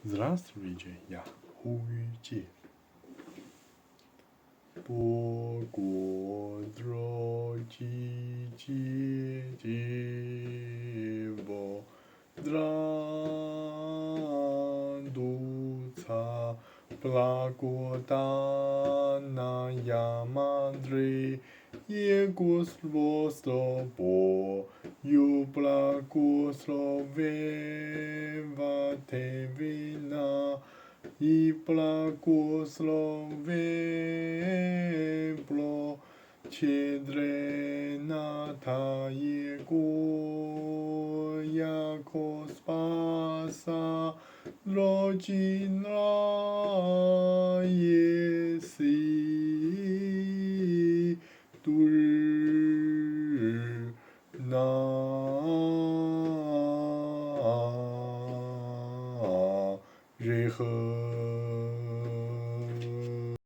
Здравствуйте, я Хуйти. Богодродитиво, Драндуца, благоданная Мадре, Его с тобою, благословена ты вина, и благословен плод чрената Его, яко спаса родина еси турна. 日和